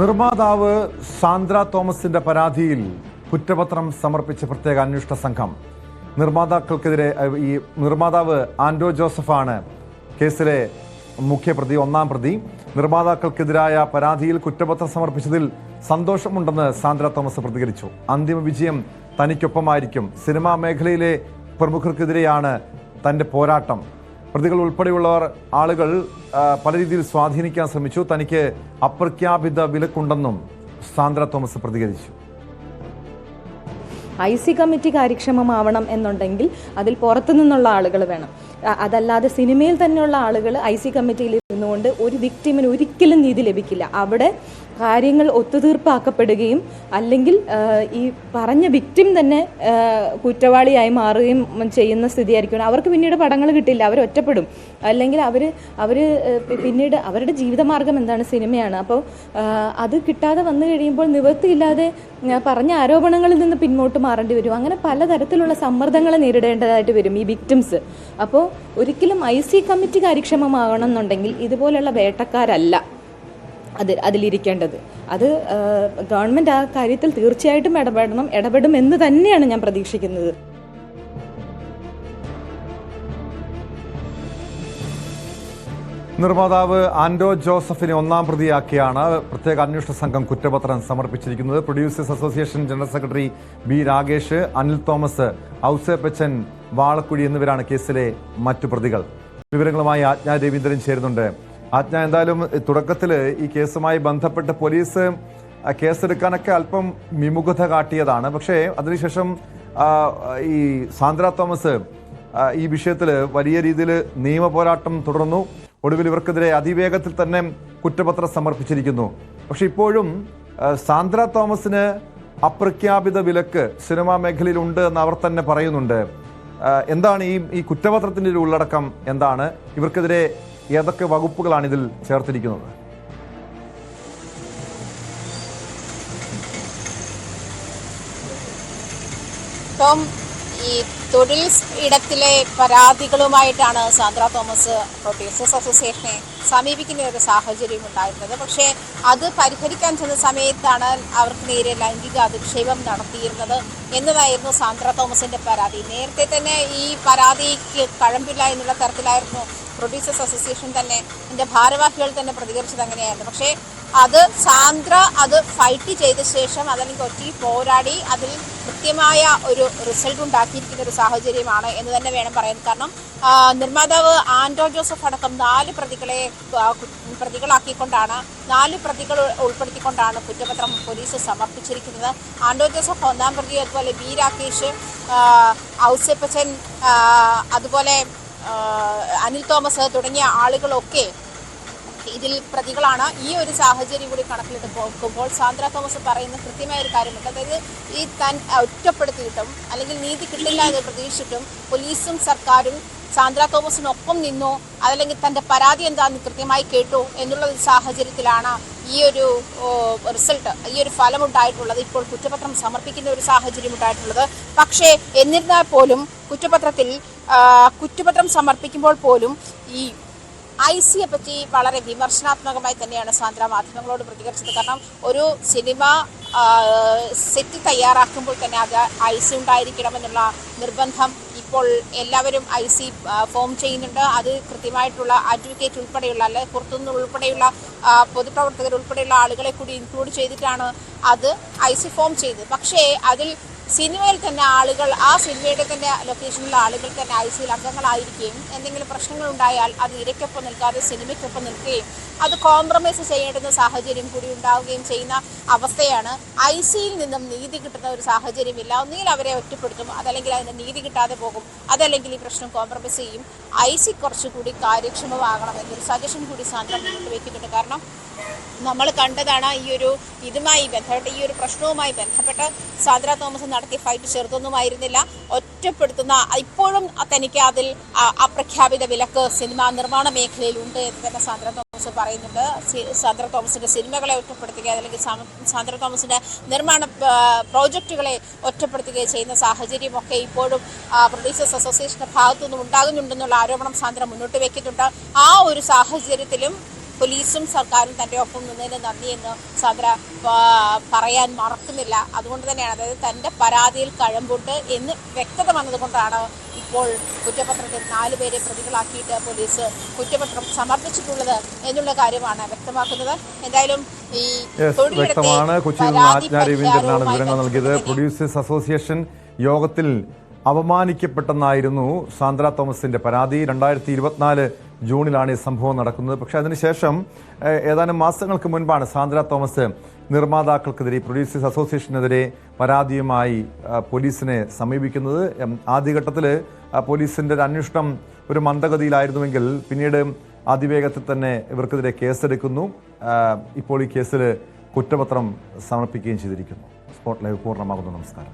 നിർമ്മാതാവ് സാന്ദ്ര തോമസിന്റെ പരാതിയിൽ കുറ്റപത്രം സമർപ്പിച്ച പ്രത്യേക അന്വേഷണ സംഘം നിർമ്മാതാക്കൾക്കെതിരെ നിർമ്മാതാവ് ആൻഡോ ജോസഫാണ് കേസിലെ മുഖ്യപ്രതി, ഒന്നാം പ്രതി. നിർമ്മാതാക്കൾക്കെതിരായ പരാതിയിൽ കുറ്റപത്രം സമർപ്പിച്ചതിൽ സന്തോഷമുണ്ടെന്ന് സാന്ദ്ര തോമസ് പ്രതികരിച്ചു. അന്തിമ വിജയം തനിക്കൊപ്പമായിരിക്കും. സിനിമാ മേഖലയിലെ പ്രമുഖർക്കെതിരെയാണ് തന്റെ പോരാട്ടം. പ്രതികൾ ഉൾപ്പെടെയുള്ളവർ ആളുകൾ പല രീതിയിൽ സ്വാധീനിക്കാൻ ശ്രമിച്ചു. തനിക്ക് അപ്രഖ്യാപിത വിലക്കുണ്ടെന്നും സാന്ദ്ര തോമസ് പ്രതികരിച്ചു. IC കമ്മിറ്റി കാര്യക്ഷമമാവണം എന്നുണ്ടെങ്കിൽ അതിൽ പുറത്തു നിന്നുള്ള ആളുകൾ വേണം. അതല്ലാതെ സിനിമയിൽ തന്നെയുള്ള ആളുകൾ IC കമ്മിറ്റിയിൽ ഇരുന്നുകൊണ്ട് ഒരു വിക്ടിമിന് ഒരിക്കലും നീതി ലഭിക്കില്ല. അവിടെ കാര്യങ്ങൾ ഒത്തുതീർപ്പാക്കപ്പെടുകയും അല്ലെങ്കിൽ ഈ പറഞ്ഞ വിക്ടിം തന്നെ കുറ്റവാളിയായി മാറുകയും ചെയ്യുന്ന സ്ഥിതിയായിരിക്കും. അവർക്ക് പിന്നീട് പടങ്ങൾ കിട്ടില്ല, അവർ ഒറ്റപ്പെടും. അല്ലെങ്കിൽ അവർ പിന്നീട് അവരുടെ ജീവിതമാർഗം എന്താണ്, സിനിമയാണ്. അപ്പോൾ അത് കിട്ടാതെ വന്നു കഴിയുമ്പോൾ നിവൃത്തിയില്ലാതെ പറഞ്ഞ ആരോപണങ്ങളിൽ നിന്ന് പിന്നോട്ട് മാറേണ്ടി വരും. അങ്ങനെ പലതരത്തിലുള്ള സമ്മർദ്ദങ്ങൾ നേരിടേണ്ടതായിട്ട് വരും ഈ വിക്ടിംസ്. അപ്പോൾ ഒരിക്കലും IC കമ്മിറ്റി കാര്യക്ഷമമാകണം എന്നുണ്ടെങ്കിൽ ഇതുപോലുള്ള വേട്ടക്കാരല്ല അതിലിരിക്കേണ്ടത്. അത് ഗവൺമെൻറ് ആ കാര്യത്തിൽ തീർച്ചയായിട്ടും ഇടപെടുമെന്ന് തന്നെയാണ് ഞാൻ പ്രതീക്ഷിക്കുന്നത്. നിർമ്മാതാവ് ആൻഡോ ജോസഫിനെ ഒന്നാം പ്രതിയാക്കിയാണ് പ്രത്യേക അന്വേഷണ സംഘം കുറ്റപത്രം സമർപ്പിച്ചിരിക്കുന്നത്. Producers association general secretary B Ragesh, Anil Thomas, Ouseppachan Valakuzhy എന്നിവരാണ് കേസിലെ മറ്റു പ്രതികൾ. വിവരങ്ങളുമായി ആജ്ഞ രവീന്ദ്രൻ ചേരുന്നുണ്ട്. ആജ്ഞ, എന്തായാലും തുടക്കത്തിൽ ഈ കേസുമായി ബന്ധപ്പെട്ട് പോലീസ് കേസെടുക്കാനൊക്കെ അല്പം വിമുഖത കാട്ടിയതാണ്. പക്ഷേ അതിനുശേഷം ഈ സാന്ദ്ര തോമസ് ഈ വിഷയത്തിൽ വലിയ രീതിയിൽ നിയമ പോരാട്ടം തുടർന്നു. ഒടുവിൽ ഇവർക്കെതിരെ അതിവേഗത്തിൽ തന്നെ കുറ്റപത്രം സമർപ്പിച്ചിരിക്കുന്നു. പക്ഷെ ഇപ്പോഴും സാന്ദ്ര തോമസിന് അപ്രഖ്യാപിത വിലക്ക് സിനിമാ മേഖലയിലുണ്ട് എന്ന് അവർ തന്നെ പറയുന്നുണ്ട്. എന്താണ് ഈ കുറ്റപത്രത്തിൻ്റെ ഒരു ഉള്ളടക്കം? എന്താണ് ഇവർക്കെതിരെ ഏതൊക്കെ വകുപ്പുകളാണ് ഇതിൽ ചേർത്തിരിക്കുന്നത്? ഈ തൊഴിൽ ഇടത്തിലെ പരാതികളുമായിട്ടാണ് സാന്ദ്ര തോമസ് പ്രൊഡ്യൂസേഴ്സ് അസോസിയേഷനെ സമീപിക്കുന്ന ഒരു സാഹചര്യം ഉണ്ടായിരുന്നത്. പക്ഷേ അത് പരിഹരിക്കാൻ ചെന്ന സമയത്താണ് അവർക്ക് നേരെ ലൈംഗിക അധിക്ഷേപം നടത്തിയിരുന്നത് എന്നതായിരുന്നു സാന്ദ്ര തോമസിന്റെ പരാതി. നേരത്തെ തന്നെ ഈ പരാതിക്ക് കഴമ്പില്ല എന്നുള്ള തരത്തിലായിരുന്നു പ്രൊഡ്യൂസേഴ്സ് അസോസിയേഷൻ തന്നെ എൻ്റെ ഭാരവാഹികൾ തന്നെ പ്രതികരിച്ചത് അങ്ങനെയായിരുന്നു. പക്ഷേ സാന്ദ്ര അത് ഫൈറ്റ് ചെയ്ത ശേഷം അതല്ലെങ്കിൽ ഒറ്റ പോരാടി അതിൽ കൃത്യമായ ഒരു റിസൾട്ട് ഉണ്ടാക്കിയിരിക്കുന്ന ഒരു സാഹചര്യമാണ് എന്ന് തന്നെ വേണം പറയാൻ. കാരണം നിർമ്മാതാവ് ആൻഡോ ജോസഫ് അടക്കം 4 പ്രതികളാക്കിക്കൊണ്ടാണ് 4 പ്രതികൾ ഉൾപ്പെടുത്തിക്കൊണ്ടാണ് കുറ്റപത്രം പോലീസ് സമർപ്പിച്ചിരിക്കുന്നത്. ആൻഡോ ജോസഫ് ഒന്നാം പ്രതി, അതുപോലെ B രാഗേഷ്, ഔസേപ്പച്ചൻ, അതുപോലെ അനിൽ തോമസ് തുടങ്ങിയ ആളുകളൊക്കെ ഇതിൽ പ്രതികളാണ്. ഈ ഒരു സാഹചര്യം കൂടി കണക്കിലിട്ട് പോകുമ്പോൾ സാന്ദ്ര തോമസ് പറയുന്ന കൃത്യമായ ഒരു കാര്യമുണ്ട്. അതായത് ഈ താൻ ഒറ്റപ്പെടുത്തിയിട്ടും അല്ലെങ്കിൽ നീതി കിട്ടില്ല എന്ന് പ്രതീക്ഷിച്ചിട്ടും പോലീസും സർക്കാരും സാന്ദ്ര തോമസിനൊപ്പം നിന്നു, അതല്ലെങ്കിൽ തൻ്റെ പരാതി എന്താണെന്ന് കൃത്യമായി കേട്ടു എന്നുള്ള ഒരു സാഹചര്യത്തിലാണ് ഈ ഒരു റിസൾട്ട്, ഈ ഒരു ഫലമുണ്ടായിട്ടുള്ളത്. ഇപ്പോൾ കുറ്റപത്രം സമർപ്പിക്കുന്ന ഒരു സാഹചര്യം ഉണ്ടായിട്ടുള്ളത്. പക്ഷേ എന്നിരുന്നാൽ പോലും കുറ്റപത്രം സമർപ്പിക്കുമ്പോൾ പോലും ഈ ICയെ പറ്റി വളരെ വിമർശനാത്മകമായി തന്നെയാണ് സാന്ദ്ര മാധ്യമങ്ങളോട് പ്രതികരിച്ചത്. കാരണം ഒരു സിനിമ സെറ്റ് തയ്യാറാക്കുമ്പോൾ തന്നെ അത് IC ഉണ്ടായിരിക്കണമെന്നുള്ള നിർബന്ധം ഇപ്പോൾ എല്ലാവരും IC ഫോം ചെയ്യുന്നുണ്ട്. അത് കൃത്യമായിട്ടുള്ള അഡ്വക്കേറ്റ് ഉൾപ്പെടെയുള്ള, അല്ലെ പുറത്തുനിന്ന് ഉൾപ്പെടെയുള്ള പൊതുപ്രവർത്തകർ ഉൾപ്പെടെയുള്ള ആളുകളെ കൂടി ഇൻക്ലൂഡ് ചെയ്തിട്ടാണ് അത് IC ഫോം ചെയ്തത്. പക്ഷേ അതിൽ സിനിമയിൽ തന്നെ ആളുകൾ, ആ സിനിമയുടെ തന്നെ ലൊക്കേഷനിലുള്ള ആളുകൾ തന്നെ ICയിൽ അംഗങ്ങളായിരിക്കുകയും എന്തെങ്കിലും പ്രശ്നങ്ങൾ ഉണ്ടായാൽ അത് ഇരയ്ക്കൊപ്പം നിൽക്കാതെ സിനിമയ്ക്കൊപ്പം നിൽക്കുകയും അത് കോംപ്രമൈസ് ചെയ്യേണ്ടുന്ന സാഹചര്യം കൂടി ഉണ്ടാവുകയും ചെയ്യുന്ന അവസ്ഥയാണ്. ICയിൽ നിന്നും നീതി കിട്ടുന്ന ഒരു സാഹചര്യമില്ല. ഒന്നുകിൽ അവരെ ഒറ്റപ്പെടുത്തും, അതല്ലെങ്കിൽ അതിന് നീതി കിട്ടാതെ പോകും, അതല്ലെങ്കിൽ ഈ പ്രശ്നം കോംപ്രമൈസ് ചെയ്യും. IC കുറച്ചുകൂടി കാര്യക്ഷമമാകണം എന്നൊരു സജഷൻ കൂടി സാന്ദ്ര മുന്നോട്ട് വയ്ക്കുന്നുണ്ട്. കാരണം നമ്മൾ കണ്ടതാണ് ഇതുമായി ബന്ധപ്പെട്ട്, ഈ ഒരു പ്രശ്നവുമായി ബന്ധപ്പെട്ട് സാന്ദ്ര തോമസ് നടത്തിയ ഫൈറ്റ് ചെറുതൊന്നുമായിരുന്നില്ല. ഒറ്റപ്പെടുത്തുന്ന, ഇപ്പോഴും തനിക്ക് അതിൽ അപ്രഖ്യാപിത വിലക്ക് സിനിമാ നിർമ്മാണ മേഖലയിലുണ്ട് എന്ന് തന്നെ സാന്ദ്ര തോമസ് പറയുന്നുണ്ട്. സാന്ദ്ര തോമസിന്റെ സിനിമകളെ ഒറ്റപ്പെടുത്തുക, അല്ലെങ്കിൽ സാന്ദ്ര തോമസിന്റെ നിർമ്മാണ പ്രോജക്റ്റുകളെ ഒറ്റപ്പെടുത്തുകയും ചെയ്യുന്ന സാഹചര്യമൊക്കെ ഇപ്പോഴും പ്രൊഡ്യൂസേഴ്സ് അസോസിയേഷന്റെ ഭാഗത്തുനിന്നും ഉണ്ടാകുന്നുണ്ടെന്നുള്ള ആരോപണം സാന്ദ്ര മുന്നോട്ട് വയ്ക്കുന്നുണ്ട്. ആ ഒരു സാഹചര്യത്തിലും പോലീസും സർക്കാരും തൻ്റെ ഒപ്പം നിന്നതിന് നന്ദിയെന്ന് സാന്ദ്ര പറയാൻ മറക്കുന്നില്ല. അതുകൊണ്ട് തന്നെയാണ്, അതായത് തൻ്റെ പരാതിയിൽ കഴമ്പുണ്ട് എന്ന് വ്യക്തത വന്നതുകൊണ്ടാണ് ഇപ്പോൾ കുറ്റപത്രത്തിൽ 4 പേരെ പ്രതികളാക്കിയിട്ട് പോലീസ് കുറ്റപത്രം സമർപ്പിച്ചിട്ടുള്ളത് എന്നുള്ള കാര്യമാണ് വ്യക്തമാക്കുന്നത്. എന്തായാലും ഈ വ്യക്തമാണ്. കൊച്ചിയിൽ ആജ്ഞ രവീന്ദ്രനാണ് വിവരങ്ങൾ നൽകിയത്. പ്രൊഡ്യൂസേഴ്സ് അസോസിയേഷൻ യോഗത്തിൽ അപമാനിക്കപ്പെട്ടെന്നായിരുന്നു സാന്ദ്ര തോമസിന്റെ പരാതി. 2024 ജൂണിലാണ് ഈ സംഭവം നടക്കുന്നത്. പക്ഷേ അതിനുശേഷം ഏതാനും മാസങ്ങൾക്ക് മുൻപാണ് സാന്ദ്ര തോമസ് നിർമ്മാതാക്കൾക്കെതിരെ, പ്രൊഡ്യൂസേഴ്സ് അസോസിയേഷനെതിരെ പരാതിയുമായി പോലീസിനെ സമീപിക്കുന്നത്. ആദ്യഘട്ടത്തിൽ പോലീസിന്റെ ഒരു അന്വേഷണം ഒരു മന്ദഗതിയിലായിരുന്നുവെങ്കിൽ പിന്നീട് അതിവേഗത്തിൽ തന്നെ ഇവർക്കെതിരെ കേസെടുക്കുന്നു. ഇപ്പോൾ ഈ കേസിൽ കുറ്റപത്രം സമർപ്പിക്കുകയും ചെയ്തിരിക്കുന്നു. സ്പോട്ട് ലൈവ് പൂർണ്ണമാകുന്നു. നമസ്കാരം.